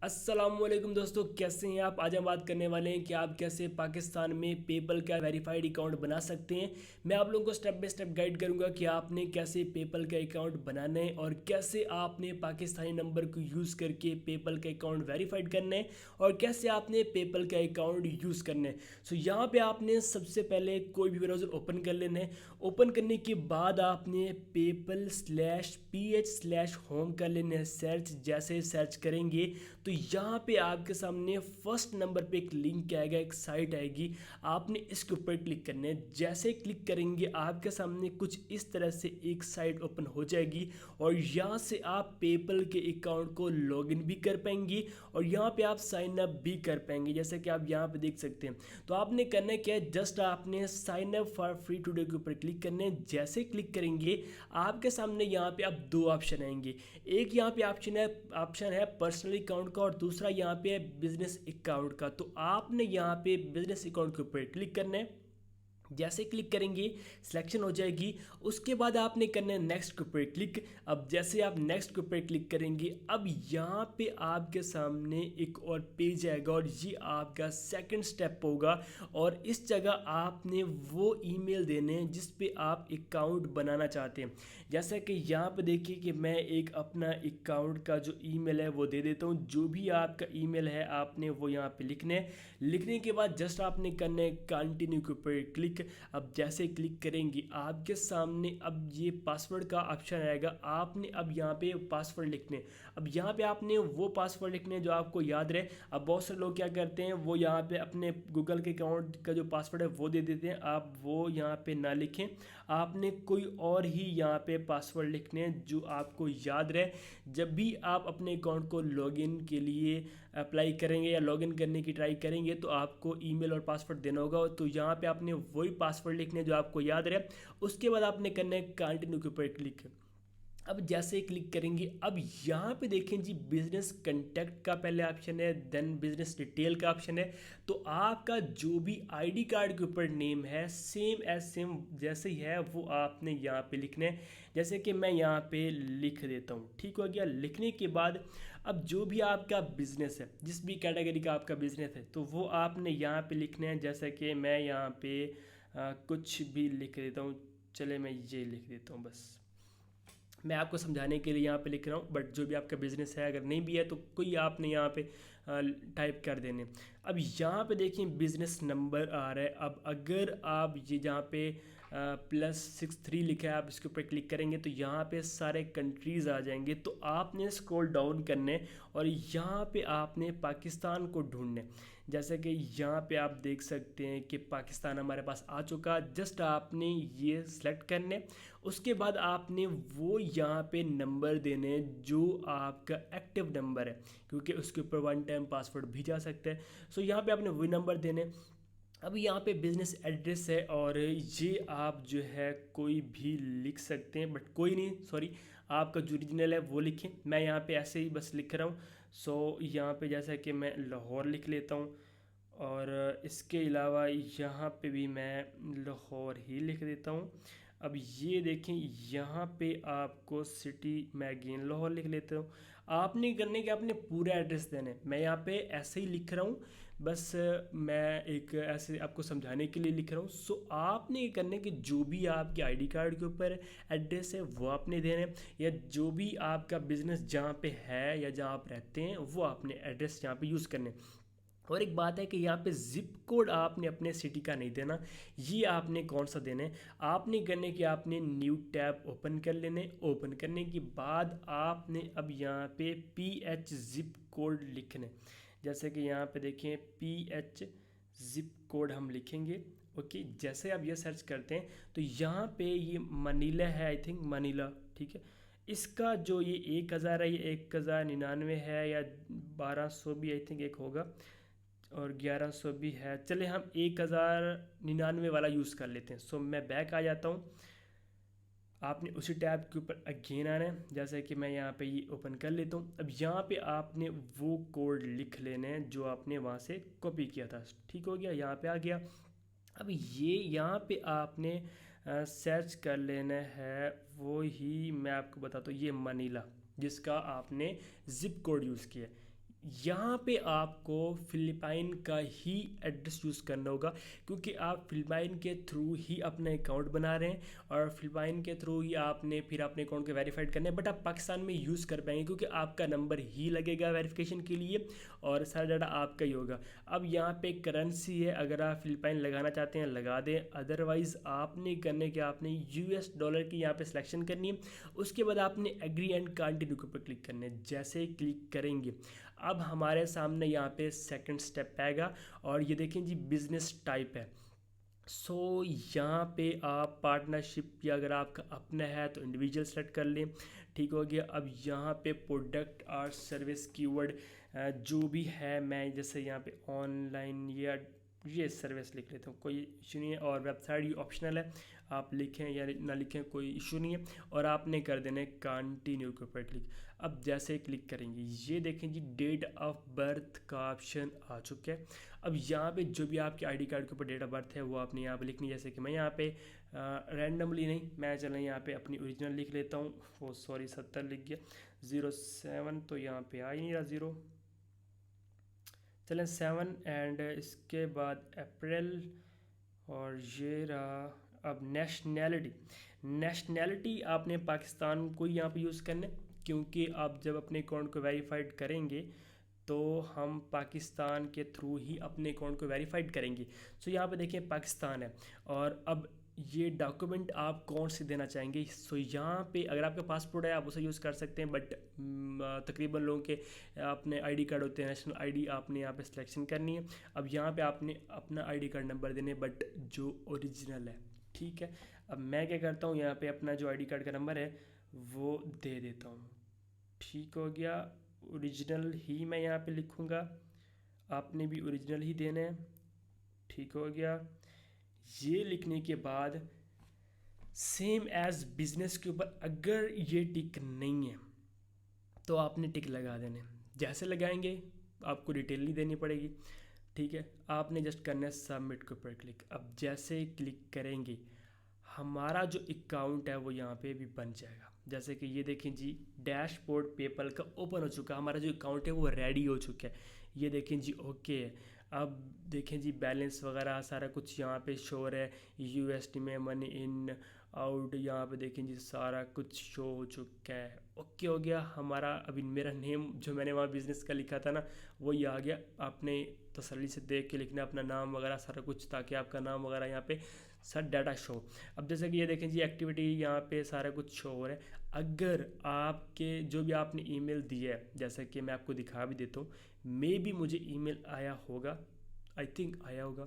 अस्सलामुअलैकुम दोस्तों, कैसे हैं आप। आज हम बात करने वाले हैं कि आप कैसे पाकिस्तान में पेपल का वेरीफाइड अकाउंट बना सकते हैं। मैं आप लोगों को स्टेप बाय स्टेप गाइड करूंगा कि आपने कैसे पेपल का अकाउंट बनाना है और कैसे आपने पाकिस्तानी नंबर को यूज़ करके पेपल का अकाउंट वेरीफाइड करना है और कैसे आपने पेपल का अकाउंट यूज़ करना है। सो यहाँ पे आपने सबसे पहले कोई भी ब्राउज़र ओपन कर लेना है। ओपन करने के बाद आपने PayPal/PH/home कर लेना है सर्च। जैसे सर्च करेंगे तो यहाँ पे आपके सामने फर्स्ट नंबर पे एक लिंक आएगा, एक साइट आएगी। आपने इसके ऊपर क्लिक करना है। जैसे क्लिक करेंगे आपके सामने कुछ इस तरह से एक साइट ओपन हो जाएगी और यहाँ से आप पेपल के अकाउंट को लॉगिन भी कर पाएंगे और यहाँ पे आप साइन अप भी कर पाएंगे, जैसे कि आप यहाँ पे देख सकते हैं। तो आपने करना क्या है, जस्ट आपने sign up for free today के ऊपर क्लिक करना है। जैसे क्लिक करेंगे आपके सामने यहाँ पे आप दो ऑप्शन आएंगे। एक यहाँ पे ऑप्शन है पर्सनल अकाउंट का और दूसरा यहाँ पे है बिजनेस अकाउंट का। तो आपने यहाँ पे बिजनेस अकाउंट के ऊपर क्लिक करना है। जैसे क्लिक करेंगे सिलेक्शन हो जाएगी। उसके बाद आपने करना है नेक्स्ट के ऊपर क्लिक। अब जैसे आप नेक्स्ट के ऊपर क्लिक करेंगे अब यहाँ पे आपके सामने एक और पेज आएगा और ये आपका सेकंड स्टेप होगा और इस जगह आपने वो ईमेल देने हैं जिस पे आप अकाउंट बनाना चाहते हैं। जैसा कि यहाँ पे देखिए कि मैं एक अपना अकाउंट का जो ईमेल है वो दे देता हूँ। जो भी आपका ईमेल है आपने वो यहाँ पे लिखने है। लिखने के बाद जस्ट आपने करना है कंटिन्यू के ऊपर क्लिक। अब जैसे क्लिक करेंगे आपके सामने अब ये पासवर्ड का ऑप्शन आएगा। आपने अब यहाँ पे पासवर्ड लिखने, अब यहाँ पे आपने वो पासवर्ड लिखने जो आपको याद रहे। अब बहुत सारे लोग क्या करते हैं, वो यहाँ पे अपने गूगल के अकाउंट का जो पासवर्ड है वो दे देते हैं। आप वो यहाँ पे ना लिखें, आपने कोई और ही यहाँ पे पासवर्ड लिखने हैं जो आपको याद रहे। जब भी आप अपने अकाउंट को लॉगिन के लिए अप्लाई करेंगे या लॉगिन करने की ट्राई करेंगे तो आपको ईमेल और पासवर्ड देना होगा। तो यहाँ पे आपने वही पासवर्ड लिखने जो आपको याद रहे। उसके बाद आपने करना है कंटिन्यू के ऊपर क्लिक। अब जैसे क्लिक करेंगे अब यहाँ पे देखें जी बिजनेस कंटेक्ट का पहले ऑप्शन है, देन बिजनेस डिटेल का ऑप्शन है। तो आपका जो भी आईडी कार्ड के ऊपर नेम है सेम एज सेम जैसे ही है वो आपने यहाँ पे लिखना है। जैसे कि मैं यहाँ पे लिख देता हूँ, ठीक हो गया। लिखने के बाद अब जो भी आपका बिजनेस है, जिस भी कैटेगरी का आपका बिजनेस है तो वो आपने यहाँ पे लिखना है। जैसे कि मैं यहाँ पे कुछ भी लिख देता हूँ, चले मैं ये लिख देता हूँ बस। मैं आपको समझाने के लिए यहाँ पे लिख रहा हूँ, बट जो भी आपका बिजनेस है अगर नहीं भी है तो कोई आपने यहाँ पे टाइप कर देने। अब यहाँ पे देखिए बिजनेस नंबर आ रहा है। अब अगर आप ये जहाँ पे +63 लिखा है आप इसके ऊपर क्लिक करेंगे तो यहाँ पे सारे कंट्रीज़ आ जाएंगे। तो आपने स्क्रॉल डाउन करने और यहाँ पे आपने पाकिस्तान को ढूंढने। जैसे कि यहाँ पे आप देख सकते हैं कि पाकिस्तान हमारे पास आ चुका। जस्ट आपने ये सिलेक्ट करने, उसके बाद आपने वो यहाँ पे नंबर देने जो आपका एक्टिव नंबर है, क्योंकि उसके ऊपर वन टाइम पासवर्ड भी जा सकता है। सो यहाँ पे आपने वही नंबर देने। अब यहाँ पे बिजनेस एड्रेस है और ये आप जो है कोई भी लिख सकते हैं, बट कोई नहीं, सॉरी, आपका जो ओरिजिनल है वो लिखें। मैं यहाँ पे ऐसे ही बस लिख रहा हूँ। सो यहाँ पे जैसा कि मैं लाहौर लिख लेता हूँ और इसके अलावा यहाँ पे भी मैं लाहौर ही लिख देता हूँ। अब ये देखें यहाँ पे आपको सिटी मैं अगेन लाहौर लिख लेता हूँ। आपने करने के आपने पूरा एड्रेस देना है। मैं यहाँ पे ऐसे ही लिख रहा हूँ, बस मैं एक ऐसे आपको समझाने के लिए लिख रहा हूँ। सो आपने ये करने कि जो भी आपके आईडी कार्ड के ऊपर एड्रेस है वो आपने देना है, या जो भी आपका बिजनेस जहाँ पे है या जहाँ आप रहते हैं वो आपने एड्रेस यहाँ पे यूज़ करने। और एक बात है कि यहाँ पे जिप कोड आपने अपने सिटी का नहीं देना। ये आपने कौन सा देना है, आपने करने कि आपने न्यू टैब ओपन कर लेने। ओपन करने के बाद आपने अब यहाँ पे PH जिप कोड लिखने। जैसे कि यहाँ पे देखें PH जिप कोड हम लिखेंगे। ओके, जैसे आप ये सर्च करते हैं तो यहाँ पे ये मनीला है, आई थिंक मनीला, ठीक है। इसका जो ये 1000 है ये 1099 है या 1200 भी आई थिंक एक होगा और 1100 भी है। चले हम 1099 वाला यूज़ कर लेते हैं। सो मैं बैक आ जाता हूँ। आपने उसी टैब के ऊपर अगेन आना है। जैसे कि मैं यहाँ पे ये ओपन कर लेता हूँ। अब यहाँ पे आपने वो कोड लिख लेने हैं जो आपने वहाँ से कॉपी किया था। ठीक हो गया, यहाँ पे आ गया। अब ये यहाँ पे आपने सर्च कर लेना है, वो ही मैं आपको बताता हूँ, ये मनीला जिसका आपने जिप कोड यूज़ किया। यहाँ पे आपको फ़िलिपाइन का ही एड्रेस यूज़ करना होगा, क्योंकि आप फ़िलिपाइन के थ्रू ही अपना अकाउंट बना रहे हैं और फ़िलिपाइन के थ्रू ही आपने फिर अपने अकाउंट को वेरीफाइड करना है। बट आप पाकिस्तान में यूज़ कर पाएंगे क्योंकि आपका नंबर ही लगेगा वेरिफिकेशन के लिए और सारा डाटा आपका ही होगा। अब यहाँ पे करेंसी है, अगर आप फ़िलिपाइन लगाना चाहते हैं लगा दें, अदरवाइज़ आपने करने के आपने यूएस डॉलर की यहाँ पे सिलेक्शन करनी है। उसके बाद आपने एग्री एंड कंटिन्यू के ऊपर क्लिक करना है। जैसे ही क्लिक करेंगे अब हमारे सामने यहाँ पे सेकंड स्टेप आएगा और ये देखें जी बिजनेस टाइप है। सो यहाँ पे आप पार्टनरशिप या अगर आपका अपना है तो इंडिविजुअल सेलेक्ट कर लें, ठीक हो गया। अब यहाँ पे प्रोडक्ट और सर्विस कीवर्ड जो भी है, मैं जैसे यहाँ पे ऑनलाइन या ये सर्विस लिख लेता हूँ, कोई इशू नहीं है। और वेबसाइट ये ऑप्शनल है, आप लिखें या ना लिखें कोई इशू नहीं है। और आपने कर देना है कंटिन्यू के ऊपर क्लिक। अब जैसे क्लिक करेंगे ये देखें जी डेट ऑफ बर्थ का ऑप्शन आ चुका है। अब यहाँ पे जो भी आपके आईडी कार्ड के ऊपर डेट ऑफ बर्थ है वो आपने यहाँ पे लिखनी है। जैसे कि मैं यहाँ पे रैंडमली नहीं, मैं चलें यहाँ पे अपनी ओरिजिनल लिख लेता हूँ। वो सॉरी 70 लिख गया, 07 तो यहाँ पे आ ही नहीं रहा 0, चलें 7 एंड इसके बाद अप्रैल और ये रहा। अब नेशनैलिटी आपने पाकिस्तान को ही यहाँ पे यूज़ करना है, क्योंकि आप जब अपने अकाउंट को वेरीफाइड करेंगे तो हम पाकिस्तान के थ्रू ही अपने अकाउंट को वेरीफाइड करेंगे। सो यहाँ पे देखिए पाकिस्तान है। और अब ये डॉक्यूमेंट आप कौन से देना चाहेंगे, सो यहाँ पे अगर आपका पासपोर्ट है आप उसे यूज़ कर सकते हैं, बट तकरीबन लोगों के अपने आईडी कार्ड होते हैं, नेशनल आईडी आपने यहाँ पे सिलेक्शन करनी है। अब यहाँ पे आपने अपना आईडी कार्ड नंबर देने, बट जो ओरिजिनल है, ठीक है। अब मैं क्या करता हूँ, यहाँ पे अपना जो आईडी कार्ड का नंबर है वो दे देता हूँ, ठीक हो गया। ओरिजिनल ही मैं यहाँ पे लिखूँगा, आपने भी ओरिजिनल ही देना है, ठीक हो गया। ये लिखने के बाद सेम एज बिजनेस के ऊपर अगर ये टिक नहीं है तो आपने टिक लगा देने। जैसे लगाएंगे आपको डिटेल नहीं देनी पड़ेगी, ठीक है। आपने जस्ट करना है सबमिट के ऊपर क्लिक। अब जैसे ही क्लिक करेंगे हमारा जो अकाउंट है वो यहाँ पे भी बन जाएगा। जैसे कि ये देखें जी डैशबोर्ड पेपल का ओपन हो चुका, हमारा जो अकाउंट है वो रेडी हो चुका है। ये देखें जी ओके है। अब देखें जी बैलेंस वगैरह सारा कुछ यहाँ पे शो हो रहा है, यूएसडी में मनी इन आउट, यहाँ पे देखें जी सारा कुछ शो हो चुका है, ओके हो गया हमारा। अभी मेरा नेम जो मैंने वहाँ बिज़नेस का लिखा था ना वही आ गया। आपने तसल्ली से देख के लिखना अपना नाम वगैरह सारा कुछ, ताकि आपका नाम वगैरह यहाँ पे सर डाटा शो। अब जैसे कि ये देखें जी एक्टिविटी यहाँ पे सारा कुछ शो हो रहा है। अगर आपके जो भी आपने ईमेल दिया है, जैसे कि मैं आपको दिखा भी देता हूँ, मे भी मुझे ईमेल आया होगा, आई थिंक आया होगा।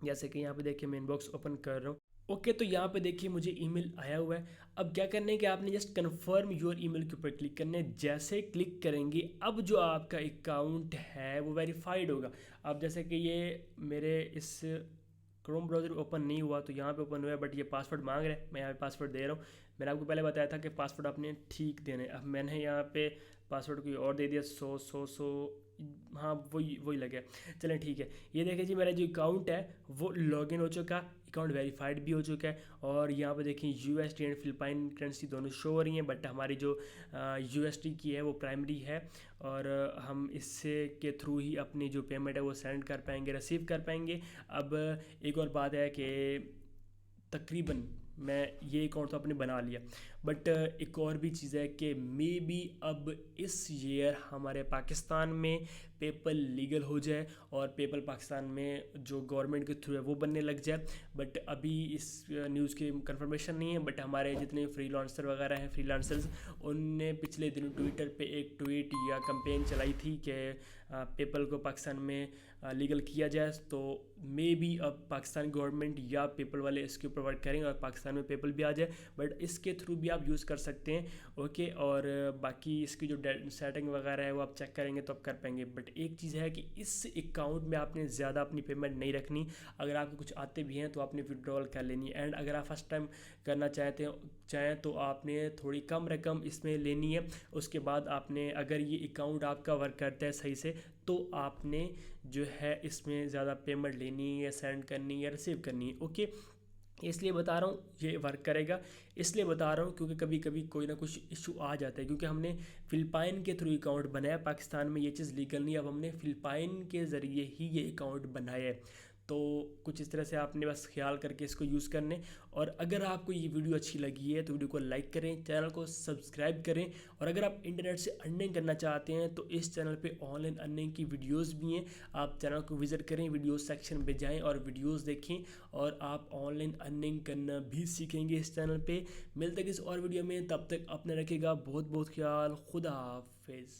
जैसे कि यहाँ पे देखिए मैं इनबॉक्स ओपन कर रहा हूँ, ओके तो यहाँ पे देखिए मुझे ईमेल आया हुआ है। अब क्या करना है कि आपने जस्ट कन्फर्म योर ईमेल के ऊपर क्लिक करना है। जैसे क्लिक करेंगे अब जो आपका अकाउंट है वो वेरीफाइड होगा। अब जैसे कि ये मेरे इस क्रोम ब्राउज़र ओपन नहीं हुआ तो यहाँ पे ओपन हुआ है, बट ये पासवर्ड मांग रहा है, मैं यहाँ पे पासवर्ड दे रहा हूँ। मैंने आपको पहले बताया था कि पासवर्ड आपने ठीक देना है। अब मैंने यहाँ पे पासवर्ड कोई और दे दिया, सो हाँ वही वही लगे, चलें ठीक है। ये देखिए जी मेरा जो अकाउंट है वो लॉगिन हो चुका, अकाउंट वेरीफाइड भी हो चुका है। और यहाँ पे देखिए यूएसडी एंड फिलिपाइन करेंसी दोनों शो हो रही हैं, बट हमारी जो यूएसडी की है वो प्राइमरी है और हम इससे के थ्रू ही अपनी जो पेमेंट है वो सेंड कर पाएंगे, रिसीव कर पाएंगे। अब एक और बात है कि तकरीबन मैं ये अकाउंट तो आपने बना लिया, बट एक और भी चीज़ है कि मे बी अब इस ईयर हमारे पाकिस्तान में पेपल लीगल हो जाए और पेपल पाकिस्तान में जो गवर्नमेंट के थ्रू है वो बनने लग जाए। बट अभी इस न्यूज़ की कंफर्मेशन नहीं है, बट हमारे जितने फ्रीलांसर वगैरह हैं फ्रीलांसर्स, उनने पिछले दिनों ट्विटर पे एक ट्वीट या कैंपेन चलाई थी कि पेपल को पाकिस्तान में लीगल किया जाए। तो मे बी अब पाकिस्तान गवर्नमेंट या पेपल वाले इसके ऊपर वर्क करेंगे और पाकिस्तान में पेपल भी आ जाए, बट इसके थ्रू भी आप यूज़ कर सकते हैं, ओके। और बाकी इसकी जो सेटिंग वगैरह है वो आप चेक करेंगे तो आप कर पाएंगे। बट एक चीज़ है कि इस अकाउंट में आपने ज़्यादा अपनी पेमेंट नहीं रखनी, अगर आपको कुछ आते भी हैं तो आपने विड्रॉल कर लेनी है। एंड अगर आप फर्स्ट टाइम करना चाहें तो आपने थोड़ी कम रकम इसमें लेनी है। उसके बाद आपने अगर ये अकाउंट आपका वर्क करता है सही से तो आपने जो है इसमें ज़्यादा पेमेंट लेनी है, सेंड करनी है या रिसीव करनी है, ओके। इसलिए बता रहा हूँ ये वर्क करेगा। इसलिए बता रहा हूँ क्योंकि कभी कभी कोई ना कुछ इशू आ जाता है, क्योंकि हमने फ़िलिपाइन के थ्रू अकाउंट बनाया, पाकिस्तान में ये चीज़ लीगल नहीं, अब हमने फ़िलिपाइन के ज़रिए ही ये अकाउंट बनाया है। तो कुछ इस तरह से आपने बस ख्याल करके इसको यूज़ करने। और अगर आपको ये वीडियो अच्छी लगी है तो वीडियो को लाइक करें, चैनल को सब्सक्राइब करें। और अगर आप इंटरनेट से अर्निंग करना चाहते हैं तो इस चैनल पे ऑनलाइन अर्निंग की वीडियोस भी हैं, आप चैनल को विज़िट करें, वीडियोस सेक्शन पे जाएं और वीडियोस देखें, और आप ऑनलाइन अर्निंग करना भी सीखेंगे इस चैनल पे। मिलते हैं किसी और वीडियो में, तब तक अपने रखिएगा बहुत बहुत ख्याल। खुदा हाफिज़।